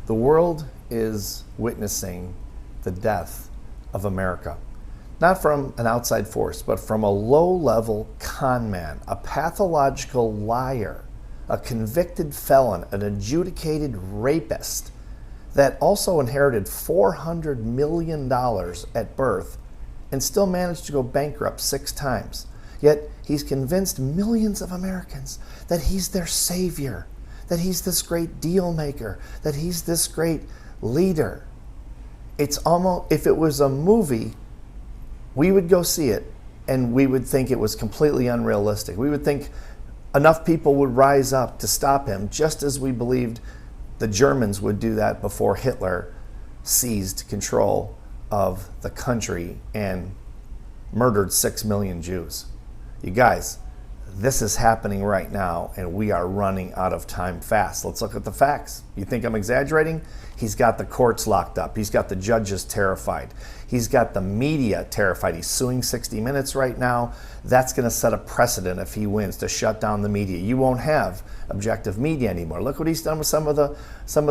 The world is witnessing the death of America. Not from an outside force, but from a low-level con man, a pathological liar, a convicted felon, an adjudicated rapist that also inherited $400 million at birth and still managed to go bankrupt 6 times. Yet he's convinced millions of Americans that he's their savior, that he's this great deal maker, that he's this great leader. It's almost, if it was a movie, we would go see it and we would think it was completely unrealistic. We would think enough people would rise up to stop him, just as we believed the Germans would do that before Hitler seized control of the country and murdered 6 million Jews. You guys, this is happening right now, and we are running out of time fast. Let's look at the facts. You think I'm exaggerating? He's got the courts locked up. He's got the judges terrified. He's got the media terrified. He's suing 60 Minutes right now. That's going to set a precedent if he wins to shut down the media. You won't have objective media anymore. Look what he's done with some of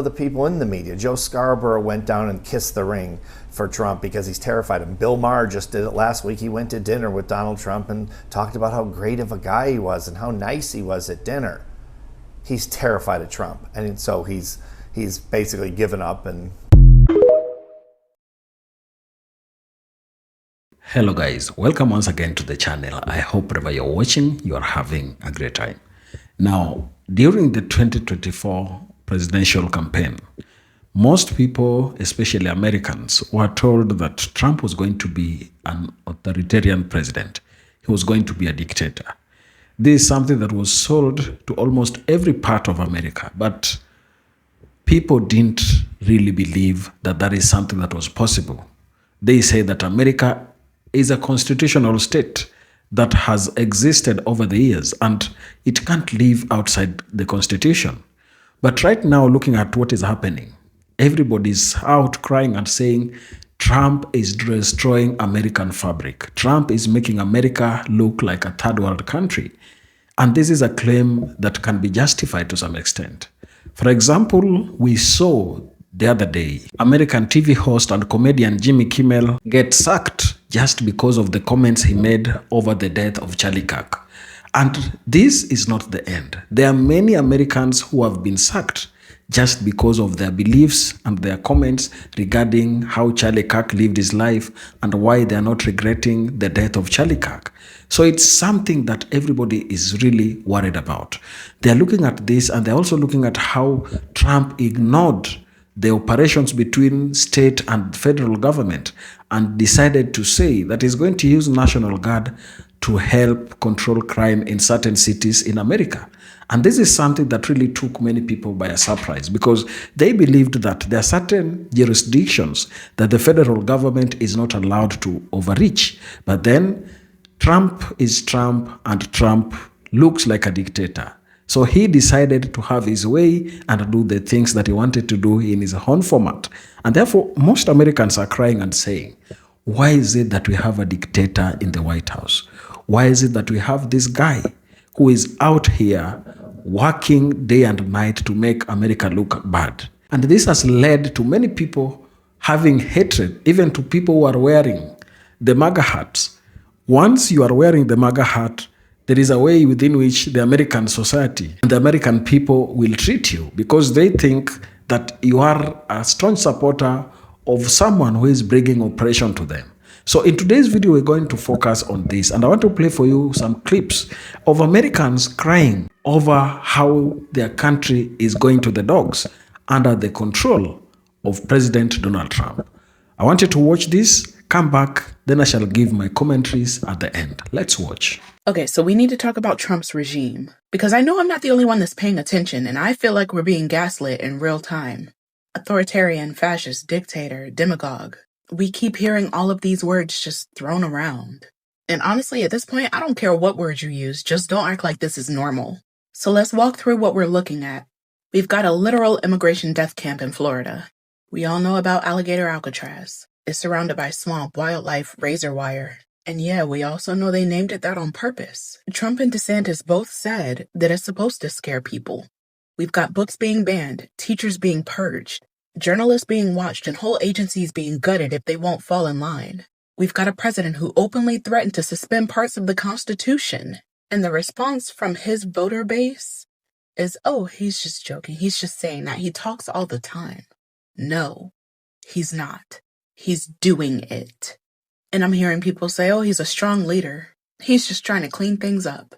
the people in the media. Joe Scarborough went down and kissed the ring for Trump because he's terrified of him. Bill Maher just did it last week. He went to dinner with Donald Trump and talked about how great of a guy he was and how nice he was at dinner. He's terrified of Trump, and so he's basically given up. And hello guys, welcome once again to the channel. I hope wherever you're watching, you are having a great time. Now, during the 2024 presidential campaign, most people, especially Americans, were told that Trump was going to be an authoritarian president. He was going to be a dictator. This is something that was sold to almost every part of America, but people didn't really believe that that is something that was possible. They say that America is a constitutional state that has existed over the years and it can't live outside the Constitution. But right now, looking at what is happening, everybody's out crying and saying Trump is destroying American fabric. Trump is making America look like a third world country. And this is a claim that can be justified to some extent. For example, we saw the other day American TV host and comedian Jimmy Kimmel get sacked just because of the comments he made over the death of Charlie Kirk. And this is not the end. There are many Americans who have been sacked just because of their beliefs and their comments regarding how Charlie Kirk lived his life and why they are not regretting the death of Charlie Kirk. So it's something that everybody is really worried about. They're looking at this and they're also looking at how Trump ignored the operations between state and federal government and decided to say that he's going to use National Guard to help control crime in certain cities in America. And this is something that really took many people by a surprise because they believed that there are certain jurisdictions that the federal government is not allowed to overreach. But then Trump is Trump and Trump looks like a dictator. So he decided to have his way and do the things that he wanted to do in his own format. And therefore, most Americans are crying and saying, why is it that we have a dictator in the White House? Why is it that we have this guy who is out here working day and night to make America look bad? And this has led to many people having hatred, even to people who are wearing the MAGA hats. Once you are wearing the MAGA hat, there is a way within which the American society and the American people will treat you because they think that you are a strong supporter of someone who is bringing oppression to them. So in today's video, we're going to focus on this. And I want to play for you some clips of Americans crying over how their country is going to the dogs under the control of President Donald Trump. I want you to watch this, come back, then I shall give my commentaries at the end. Let's watch. Okay, so we need to talk about Trump's regime, because I know I'm not the only one that's paying attention, and I feel like we're being gaslit in real time. Authoritarian, fascist, dictator, demagogue. We keep hearing all of these words just thrown around. And honestly, at this point, I don't care what words you use, just don't act like this is normal. So let's walk through what we're looking at. We've got a literal immigration death camp in Florida. We all know about alligator Alcatraz. It's surrounded by swamp, wildlife, razor wire. And yeah, we also know they named it that on purpose. Trump and DeSantis both said that it's supposed to scare people. We've got books being banned, teachers being purged, Journalists being watched and whole agencies being gutted if they won't fall in line. We've got a president who openly threatened to suspend parts of the Constitution. And the response from his voter base is, oh, he's just joking. He's just saying that. He talks all the time. No, he's not. He's doing it. And I'm hearing people say, oh, he's a strong leader. He's just trying to clean things up.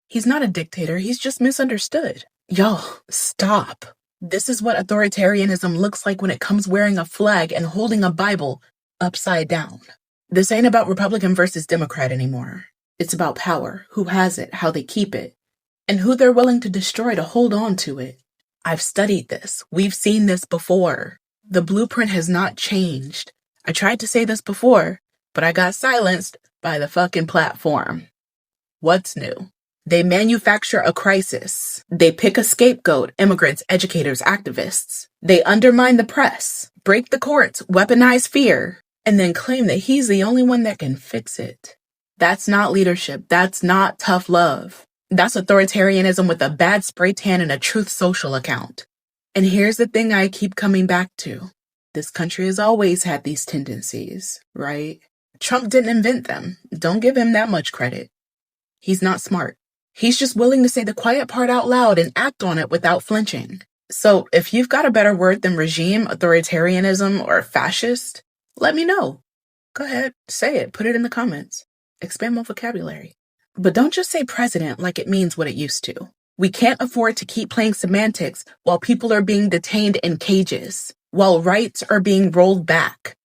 He's not a dictator. He's just misunderstood. Y'all, stop. This is what authoritarianism looks like when it comes wearing a flag and holding a Bible upside down. This ain't about Republican versus Democrat anymore. It's about power, who has it, how they keep it, and who they're willing to destroy to hold on to it. I've studied this. We've seen this before. The blueprint has not changed. I tried to say this before, but I got silenced by the fucking platform. What's new? They manufacture a crisis. They pick a scapegoat, immigrants, educators, activists. They undermine the press, break the courts, weaponize fear, and then claim that he's the only one that can fix it. That's not leadership. That's not tough love. That's authoritarianism with a bad spray tan and a Truth Social account. And here's the thing I keep coming back to. This country has always had these tendencies, right? Trump didn't invent them. Don't give him that much credit. He's not smart. He's just willing to say the quiet part out loud and act on it without flinching. So if you've got a better word than regime, authoritarianism, or fascist, let me know. Go ahead, say it, put it in the comments. Expand my vocabulary. But don't just say president like it means what it used to. We can't afford to keep playing semantics while people are being detained in cages, while rights are being rolled back,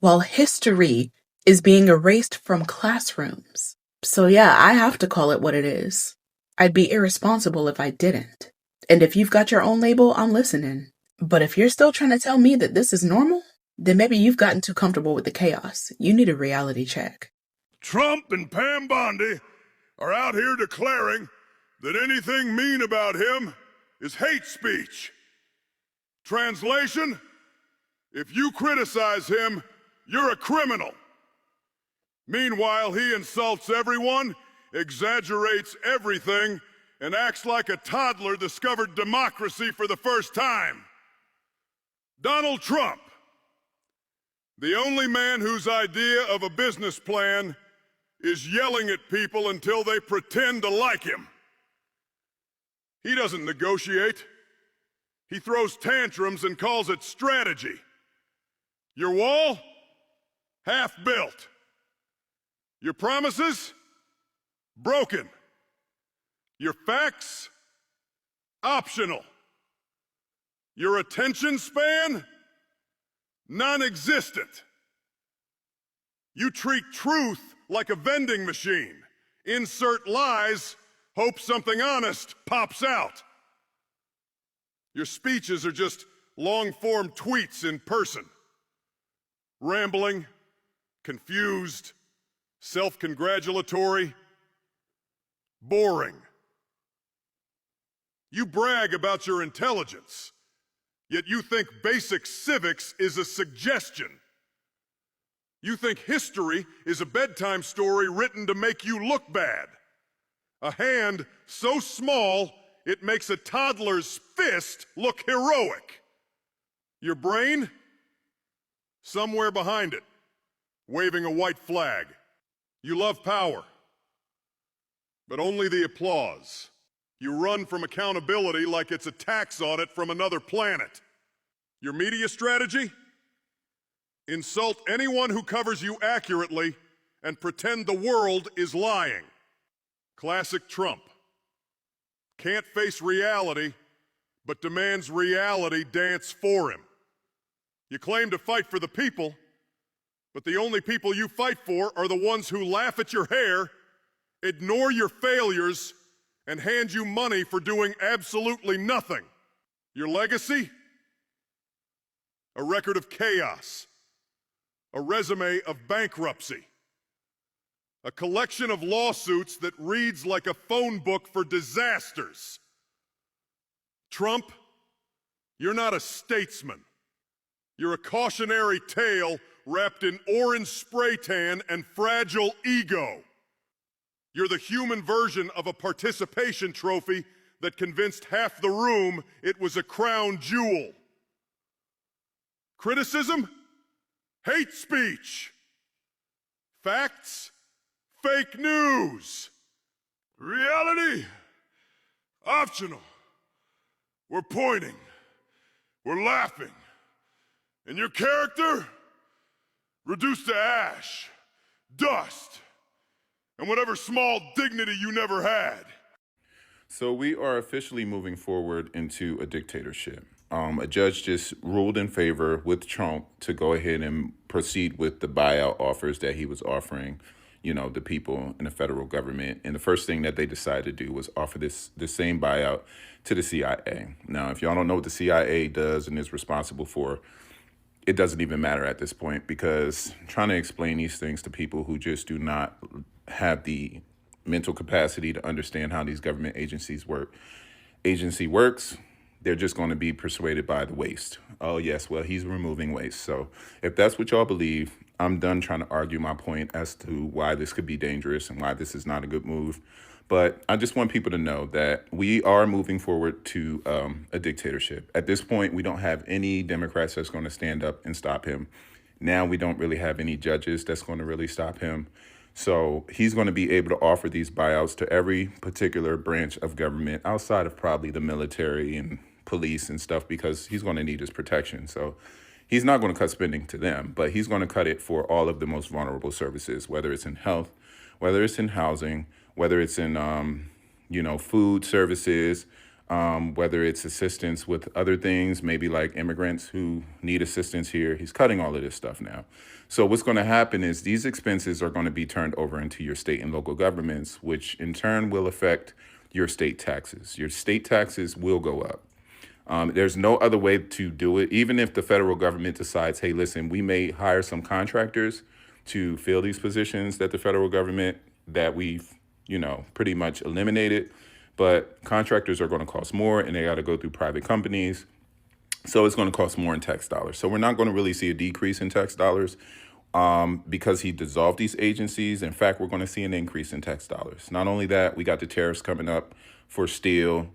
while history is being erased from classrooms. So yeah, I have to call it what it is. I'd be irresponsible if I didn't. And if you've got your own label, I'm listening. But if you're still trying to tell me that this is normal, then maybe you've gotten too comfortable with the chaos. You need a reality check. Trump and Pam Bondi are out here declaring that anything mean about him is hate speech. Translation: if you criticize him, you're a criminal. Meanwhile, he insults everyone, exaggerates everything, and acts like a toddler discovered democracy for the first time. Donald Trump, the only man whose idea of a business plan is yelling at people until they pretend to like him. He doesn't negotiate. He throws tantrums and calls it strategy. Your wall? Half built. Your promises? Broken. Your facts? Optional. Your attention span? Non-existent. You treat truth like a vending machine. Insert lies, hope something honest pops out. Your speeches are just long-form tweets in person. Rambling, confused, self-congratulatory, boring. You brag about your intelligence, yet you think basic civics is a suggestion. You think history is a bedtime story written to make you look bad. A hand so small it makes a toddler's fist look heroic. Your brain? Somewhere behind it, waving a white flag. You love power, but only the applause. You run from accountability like it's a tax audit from another planet. Your media strategy? Insult anyone who covers you accurately and pretend the world is lying. Classic Trump. Can't face reality, but demands reality dance for him. You claim to fight for the people, but the only people you fight for are the ones who laugh at your hair, ignore your failures, and hand you money for doing absolutely nothing. Your legacy? A record of chaos. A resume of bankruptcy. A collection of lawsuits that reads like a phone book for disasters. Trump, you're not a statesman. You're a cautionary tale wrapped in orange spray tan and fragile ego. You're the human version of a participation trophy that convinced half the room it was a crown jewel. Criticism? Hate speech. Facts? Fake news. Reality? Optional. We're pointing. We're laughing. And your character? Reduced to ash, dust, and whatever small dignity you never had. So we are officially moving forward into a dictatorship. A judge just ruled in favor with Trump to go ahead and proceed with the buyout offers that he was offering, the people in the federal government. And the first thing that they decided to do was offer the same buyout to the CIA. Now, if y'all don't know what the CIA does and is responsible for, it doesn't even matter at this point, because trying to explain these things to people who just do not have the mental capacity to understand how these government agencies works, they're just going to be persuaded by the waste. Oh, yes, well, he's removing waste. So if that's what y'all believe, I'm done trying to argue my point as to why this could be dangerous and why this is not a good move. But I just want people to know that we are moving forward to a dictatorship. At this point, we don't have any Democrats that's going to stand up and stop him. Now we don't really have any judges that's going to really stop him. So he's going to be able to offer these buyouts to every particular branch of government outside of probably the military and police and stuff, because he's going to need his protection. So he's not going to cut spending to them, but he's going to cut it for all of the most vulnerable services, whether it's in health, whether it's in housing, whether it's in, food services, whether it's assistance with other things, maybe like immigrants who need assistance here. He's cutting all of this stuff now. So what's going to happen is these expenses are going to be turned over into your state and local governments, which in turn will affect your state taxes. Your state taxes will go up. There's no other way to do it. Even if the federal government decides, hey, listen, we may hire some contractors to fill these positions that the federal government that we've, pretty much eliminated. But contractors are going to cost more, and they got to go through private companies. So it's going to cost more in tax dollars. So we're not going to really see a decrease in tax dollars because he dissolved these agencies. In fact, we're going to see an increase in tax dollars. Not only that, we got the tariffs coming up for steel.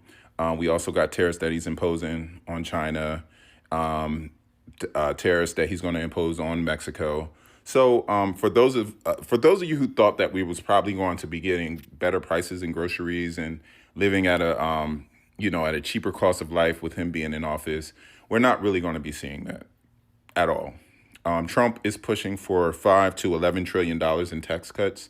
We also got tariffs that he's imposing on China, tariffs that he's going to impose on Mexico. So for those of you who thought that we was probably going to be getting better prices in groceries and living at a cheaper cost of life with him being in office, we're not really going to be seeing that at all. Trump is pushing for $5 to $11 trillion in tax cuts.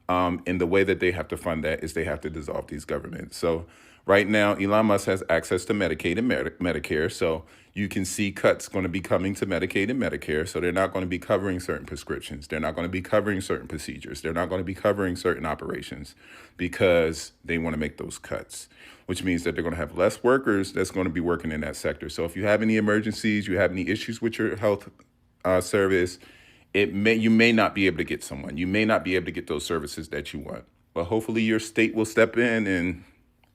And the way that they have to fund that is they have to dissolve these governments. So right now, Elon Musk has access to Medicaid and Medicare. So you can see cuts going to be coming to Medicaid and Medicare. So they're not going to be covering certain prescriptions. They're not going to be covering certain procedures. They're not going to be covering certain operations because they want to make those cuts, which means that they're going to have less workers that's going to be working in that sector. So if you have any emergencies, you have any issues with your health service, you may not be able to get someone. You may not be able to get those services that you want. But hopefully your state will step in and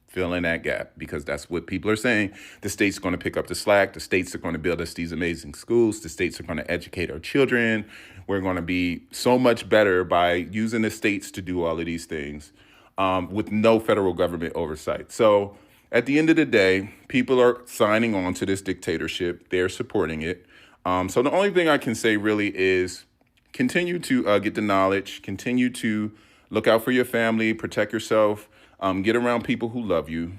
fill in that gap, because that's what people are saying. The state's going to pick up the slack. The states are going to build us these amazing schools. The states are going to educate our children. We're going to be so much better by using the states to do all of these things with no federal government oversight. So at the end of the day, people are signing on to this dictatorship. They're supporting it. So the only thing I can say really is continue to get the knowledge, continue to look out for your family, protect yourself, get around people who love you.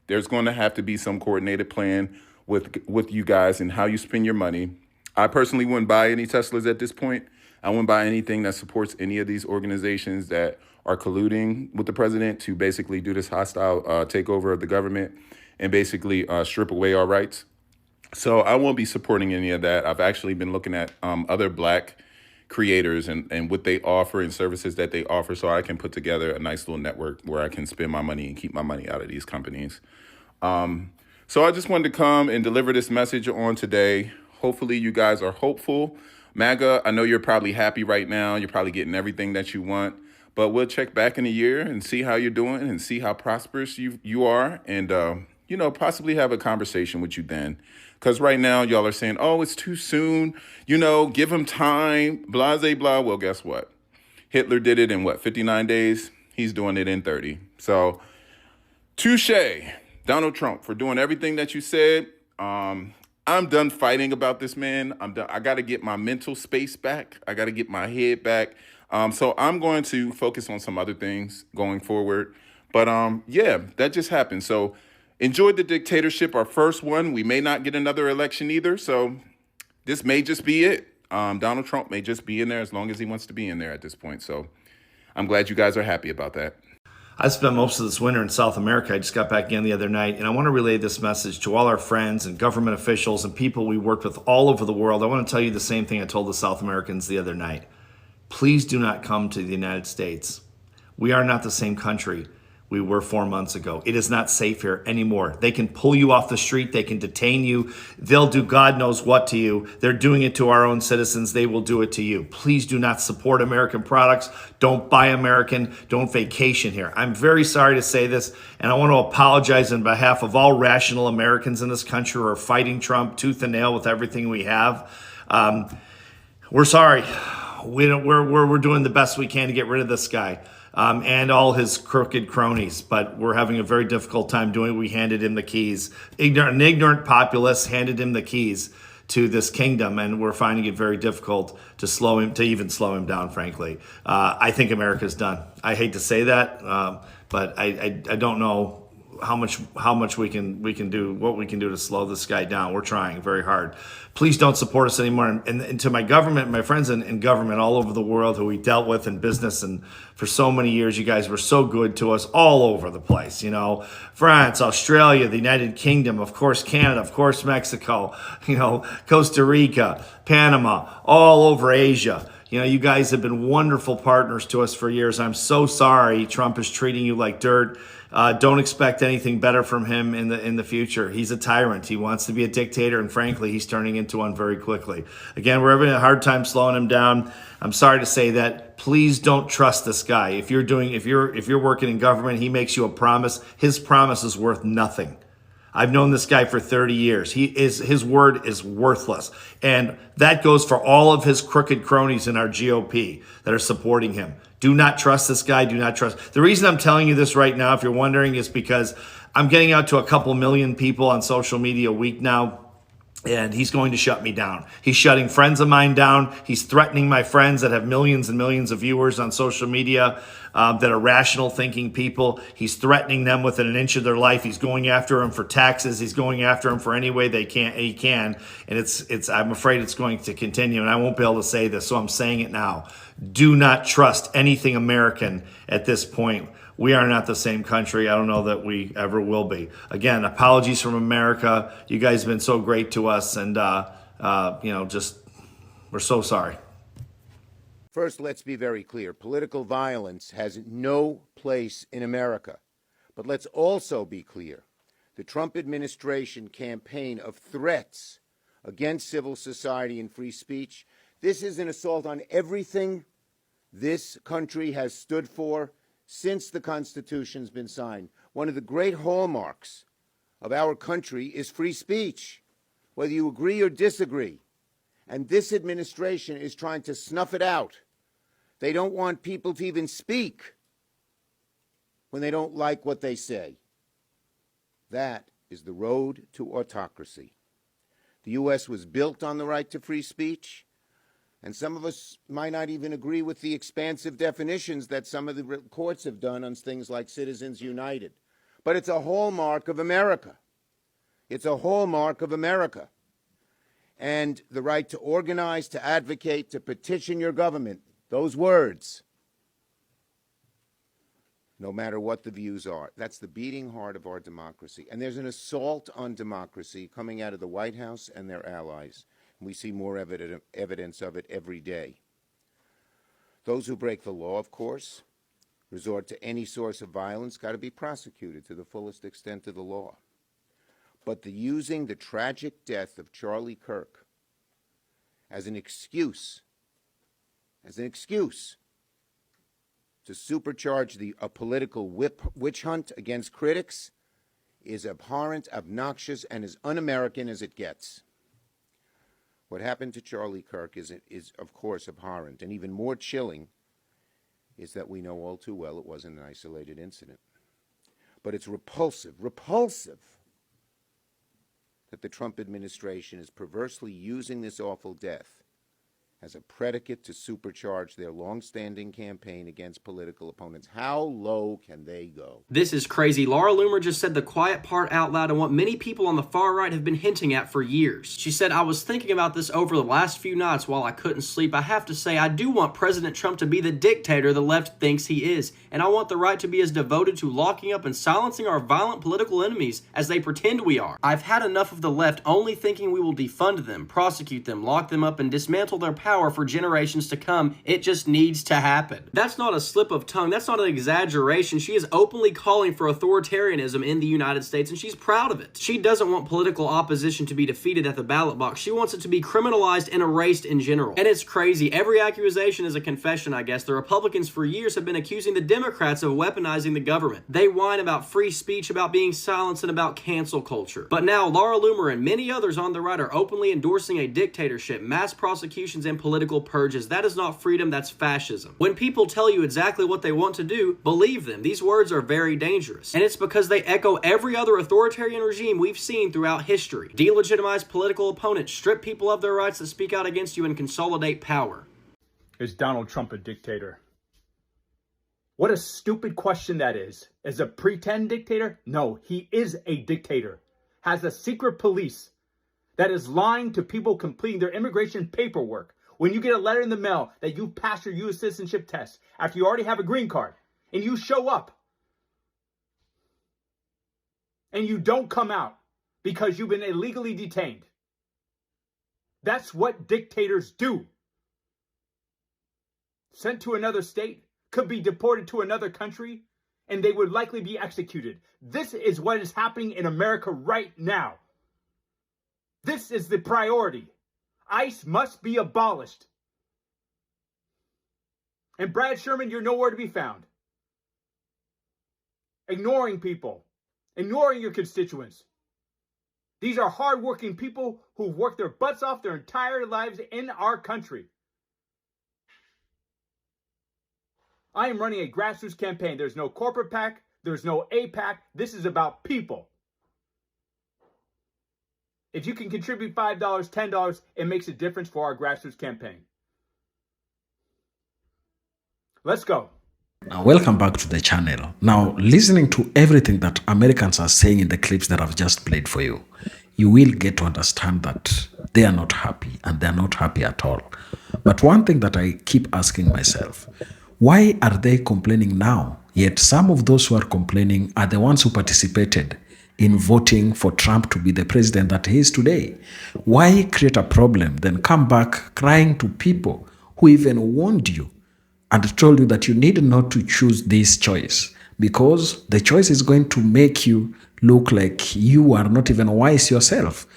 There's going to have to be some coordinated plan with you guys and how you spend your money. I personally wouldn't buy any Teslas at this point. I wouldn't buy anything that supports any of these organizations that are colluding with the president to basically do this hostile takeover of the government and basically strip away our rights. So I won't be supporting any of that. I've actually been looking at other Black creators and what they offer and services that they offer, so I can put together a nice little network where I can spend my money and keep my money out of these companies. So I just wanted to come and deliver this message on today. Hopefully you guys are hopeful. MAGA, I know you're probably happy right now. You're probably getting everything that you want, but we'll check back in a year and see how you're doing and see how prosperous you are, and possibly have a conversation with you then. Because right now, y'all are saying, oh, it's too soon, give him time, blah, blah, blah. Well, guess what? Hitler did it in 59 days? He's doing it in 30. So, touche, Donald Trump, for doing everything that you said. I'm done fighting about this, man. I'm done. I got to get my mental space back. I got to get my head back. So I'm going to focus on some other things going forward. But yeah, that just happened. So enjoyed the dictatorship, our first one. We may not get another election either. So this may just be it. Donald Trump may just be in there as long as he wants to be in there at this point. So I'm glad you guys are happy about that. I spent most of this winter in South America. I just got back in the other night, and I want to relay this message to all our friends and government officials and people we worked with all over the world. I want to tell you the same thing I told the South Americans the other night. Please do not come to the United States. We are not the same country we were 4 months ago. It is not safe here anymore. They can pull you off the street. They can detain you. They'll do God knows what to you. They're doing it to our own citizens. They will do it to you. Please do not support American products. Don't buy American. Don't vacation here. I'm very sorry to say this, and I want to apologize on behalf of all rational Americans in this country who are fighting Trump tooth and nail with everything we have. We're sorry. We're doing the best we can to get rid of this guy. And all his crooked cronies, but we're having a very difficult time doing it. We handed him the keys. An ignorant populace handed him the keys to this kingdom, and we're finding it very difficult to even slow him down, frankly. I think America's done. I hate to say that, but I don't know how much we can do, what we can do to slow this guy down. We're trying very hard. Please don't support us anymore. And to my government, my friends in government all over the world who we dealt with in business and for so many years, you guys were so good to us all over the place. You know, France, Australia, the United Kingdom, of course, Canada, of course, Mexico, you know, Costa Rica, Panama, all over Asia. You know, you guys have been wonderful partners to us for years. I'm so sorry Trump is treating you like dirt. Don't expect anything better from him in the future. He's a tyrant. He wants to be a dictator, and frankly, he's turning into one very quickly. Again, we're having a hard time slowing him down. I'm sorry to say that. Please don't trust this guy. If you're working in government, he makes you a promise. His promise is worth nothing. I've known this guy for 30 years. His word is worthless. And that goes for all of his crooked cronies in our GOP that are supporting him. Do not trust this guy. Do not trust. The reason I'm telling you this right now, if you're wondering, is because I'm getting out to a couple million people on social media a week now. And he's going to shut me down. He's shutting friends of mine down. He's threatening my friends that have millions and millions of viewers on social media that are rational thinking people. He's threatening them within an inch of their life. He's going after them for taxes. He's going after them for any way he can. And I'm afraid it's going to continue. And I won't be able to say this, so I'm saying it now. Do not trust anything American at this point. We are not the same country. I don't know that we ever will be. Again, apologies from America. You guys have been so great to us, and we're so sorry. First, let's be very clear. Political violence has no place in America. But let's also be clear. The Trump administration campaign of threats against civil society and free speech, this is an assault on everything this country has stood for since the Constitution's been signed. One of the great hallmarks of our country is free speech, whether you agree or disagree. And this administration is trying to snuff it out. They don't want people to even speak when they don't like what they say. That is the road to autocracy. The U.S. was built on the right to free speech. And some of us might not even agree with the expansive definitions that some of the courts have done on things like Citizens United. But it's a hallmark of America. It's a hallmark of America. And the right to organize, to advocate, to petition your government, those words, no matter what the views are, that's the beating heart of our democracy. And there's an assault on democracy coming out of the White House and their allies. We see more evidence of it every day. Those who break the law, of course, resort to any source of violence, got to be prosecuted to the fullest extent of the law. But using the tragic death of Charlie Kirk as an excuse to supercharge a political witch hunt against critics is abhorrent, obnoxious, and as un-American as it gets. What happened to Charlie Kirk is, of course, abhorrent, and even more chilling is that we know all too well it wasn't an isolated incident. But it's repulsive that the Trump administration is perversely using this awful death as a predicate to supercharge their long-standing campaign against political opponents. How low can they go? This is crazy. Laura Loomer just said the quiet part out loud and what many people on the far right have been hinting at for years. She said, "I was thinking about this over the last few nights while I couldn't sleep. I have to say, I do want President Trump to be the dictator the left thinks he is, and I want the right to be as devoted to locking up and silencing our violent political enemies as they pretend we are. I've had enough of the left only thinking we will defund them, prosecute them, lock them up, and dismantle their power for generations to come. It just needs to happen." That's not a slip of tongue. That's not an exaggeration. She is openly calling for authoritarianism in the United States, and she's proud of it. She doesn't want political opposition to be defeated at the ballot box. She wants it to be criminalized and erased in general. And it's crazy. Every accusation is a confession, I guess. The Republicans for years have been accusing the Democrats of weaponizing the government. They whine about free speech, about being silenced, and about cancel culture. But now Laura Loomer and many others on the right are openly endorsing a dictatorship, mass prosecutions, and political purges. That is not freedom, that's fascism. When people tell you exactly what they want to do, believe them. These words are very dangerous. And it's because they echo every other authoritarian regime we've seen throughout history. Delegitimize political opponents, strip people of their rights to speak out against you, and consolidate power. Is Donald Trump a dictator? What a stupid question that is. Is a pretend dictator? No, he is a dictator. Has a secret police that is lying to people completing their immigration paperwork. When you get a letter in the mail that you passed your U.S. citizenship test after you already have a green card, and you show up, and you don't come out because you've been illegally detained. That's what dictators do. Sent to another state, could be deported to another country, and they would likely be executed. This is what is happening in America right now. This is the priority. ICE must be abolished. And Brad Sherman, you're nowhere to be found. Ignoring people. Ignoring your constituents. These are hardworking people who've worked their butts off their entire lives in our country. I am running a grassroots campaign. There's no corporate PAC. There's no APAC. This is about people. If you can contribute $5, $10, it makes a difference for our grassroots campaign. Let's go. Now, welcome back to the channel. Now, listening to everything that Americans are saying in the clips that I've just played for you, you will get to understand that they are not happy, and they're not happy at all. But one thing that I keep asking myself, why are they complaining now? Yet some of those who are complaining are the ones who participated in voting for Trump to be the president that he is today. Why create a problem, then come back crying to people who even warned you and told you that you need not to choose this choice because the choice is going to make you look like you are not even wise yourself?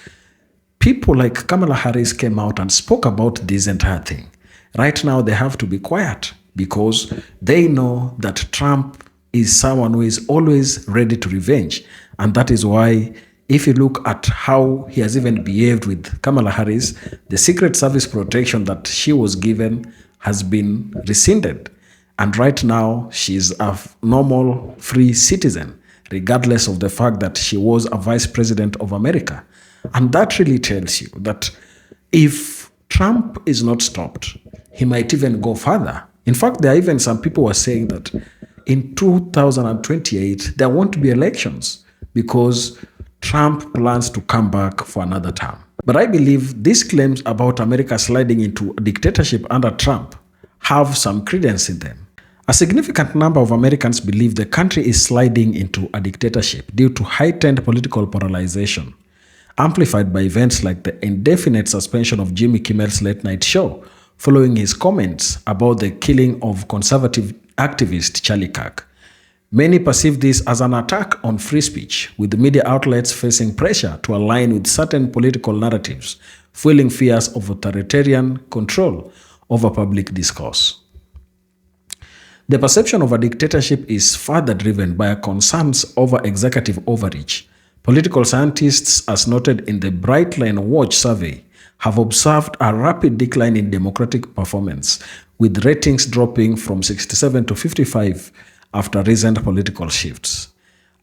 People like Kamala Harris came out and spoke about this entire thing. Right now, they have to be quiet because they know that Trump is someone who is always ready to revenge. And that is why, if you look at how he has even behaved with Kamala Harris, the Secret Service protection that she was given has been rescinded. And right now, she is a normal, free citizen, regardless of the fact that she was a vice president of America. And that really tells you that if Trump is not stopped, he might even go further. In fact, there are even some people who are saying that in 2028, there won't be elections because Trump plans to come back for another term. But I believe these claims about America sliding into a dictatorship under Trump have some credence in them. A significant number of Americans believe the country is sliding into a dictatorship due to heightened political polarization, amplified by events like the indefinite suspension of Jimmy Kimmel's late-night show following his comments about the killing of conservative activist Charlie Kirk. Many perceive this as an attack on free speech, with media outlets facing pressure to align with certain political narratives, fueling fears of authoritarian control over public discourse. The perception of a dictatorship is further driven by concerns over executive overreach. Political scientists, as noted in the Brightline Watch survey, have observed a rapid decline in democratic performance, with ratings dropping from 67 to 55 after recent political shifts.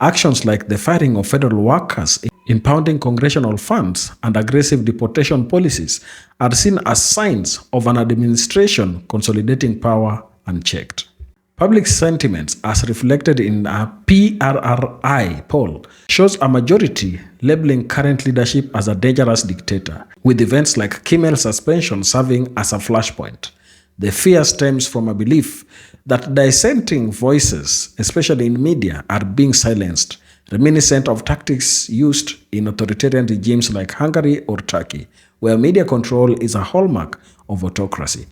Actions like the firing of federal workers, impounding congressional funds, and aggressive deportation policies are seen as signs of an administration consolidating power unchecked. Public sentiments, as reflected in a PRRI poll, shows a majority labeling current leadership as a dangerous dictator, with events like Kimmel's suspension serving as a flashpoint. The fear stems from a belief that dissenting voices, especially in media, are being silenced, reminiscent of tactics used in authoritarian regimes like Hungary or Turkey, where media control is a hallmark of autocracy.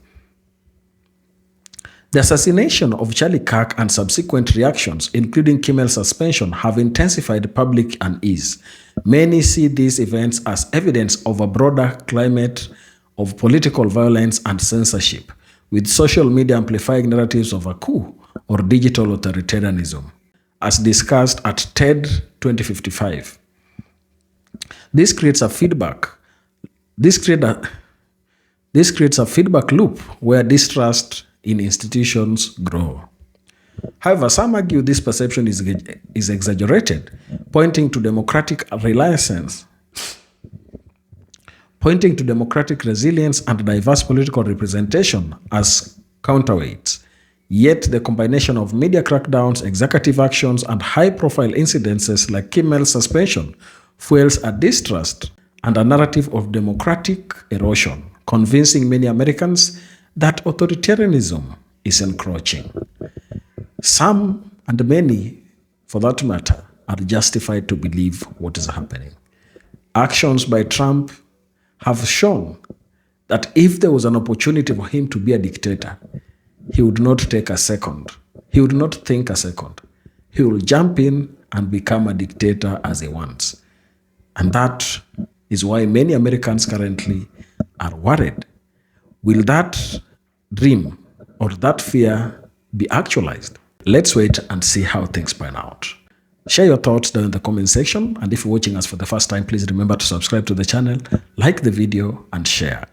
The assassination of Charlie Kirk and subsequent reactions, including Kimmel's suspension, have intensified public unease. Many see these events as evidence of a broader climate of political violence and censorship, with social media amplifying narratives of a coup or digital authoritarianism, as discussed at TED 2055. This creates a feedback loop where distrust in institutions grow. However, some argue this perception is exaggerated, pointing to democratic resilience and diverse political representation as counterweights. Yet the combination of media crackdowns, executive actions, and high-profile incidences like Kimmel's suspension fuels a distrust and a narrative of democratic erosion, convincing many Americans that authoritarianism is encroaching. Some, and many for that matter, are justified to believe what is happening. Actions by Trump have shown that if there was an opportunity for him to be a dictator, he would not take a second. He would not think a second. He will jump in and become a dictator as he wants. And that is why many Americans currently are worried. Will that dream or that fear be actualized? Let's wait and see how things pan out. Share your thoughts down in the comment section, and if you're watching us for the first time, please remember to subscribe to the channel, like the video, and share.